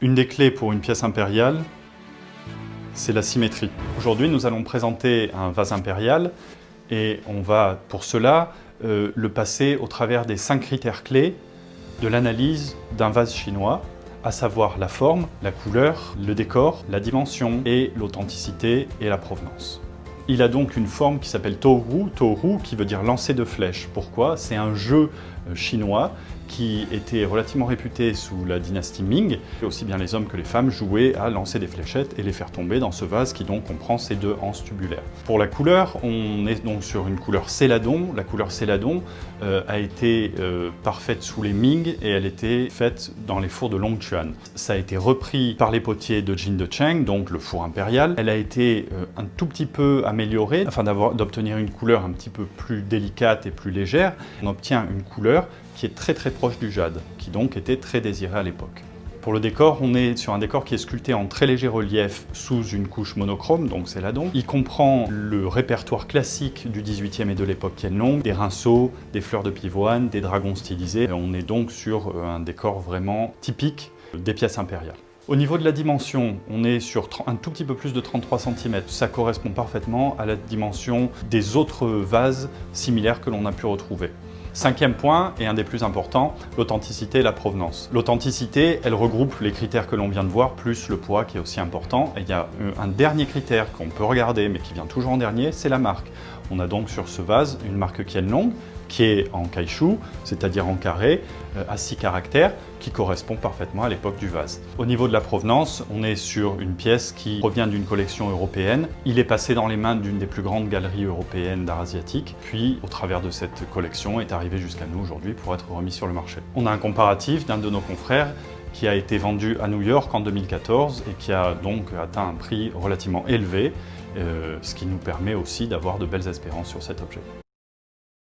Une des clés pour une pièce impériale, c'est la symétrie. Aujourd'hui, nous allons présenter un vase impérial et on va, pour cela, le passer au travers des 5 critères clés de l'analyse d'un vase chinois, à savoir la forme, la couleur, le décor, la dimension et l'authenticité et la provenance. Il a donc une forme qui s'appelle Tohu qui veut dire lancer de flèches. Pourquoi? C'est un jeu chinois qui était relativement réputé sous la dynastie Ming. Aussi bien les hommes que les femmes jouaient à lancer des fléchettes et les faire tomber dans ce vase qui donc comprend ces 2 anses tubulaires. Pour la couleur, on est donc sur une couleur céladon. La couleur céladon a été parfaite sous les Ming et elle était faite dans les fours de Longchuan. Ça a été repris par les potiers de Jin de Cheng, donc le four impérial. Elle a été un tout petit peu améliorée afin d'obtenir une couleur un petit peu plus délicate et plus légère. On obtient une couleur qui est très proche du jade, qui donc était très désiré à l'époque. Pour le décor, on est sur un décor qui est sculpté en très léger relief sous une couche monochrome, donc céladon. Il comprend le répertoire classique du XVIIIe et de l'époque Qianlong, des rinceaux, des fleurs de pivoine, des dragons stylisés. On est donc sur un décor vraiment typique des pièces impériales. Au niveau de la dimension, on est sur un tout petit peu plus de 33 cm. Ça correspond parfaitement à la dimension des autres vases similaires que l'on a pu retrouver. 5e point, et un des plus importants, l'authenticité et la provenance. L'authenticité, elle regroupe les critères que l'on vient de voir, plus le poids qui est aussi important. Et il y a un dernier critère qu'on peut regarder, mais qui vient toujours en dernier, c'est la marque. On a donc sur ce vase une marque Qianlong, qui est en caoutchouc, c'est-à-dire en carré, à 6 caractères, qui correspond parfaitement à l'époque du vase. Au niveau de la provenance, on est sur une pièce qui provient d'une collection européenne. Il est passé dans les mains d'une des plus grandes galeries européennes d'art asiatique, puis au travers de cette collection est arrivé jusqu'à nous aujourd'hui pour être remis sur le marché. On a un comparatif d'un de nos confrères qui a été vendu à New York en 2014 et qui a donc atteint un prix relativement élevé, ce qui nous permet aussi d'avoir de belles espérances sur cet objet.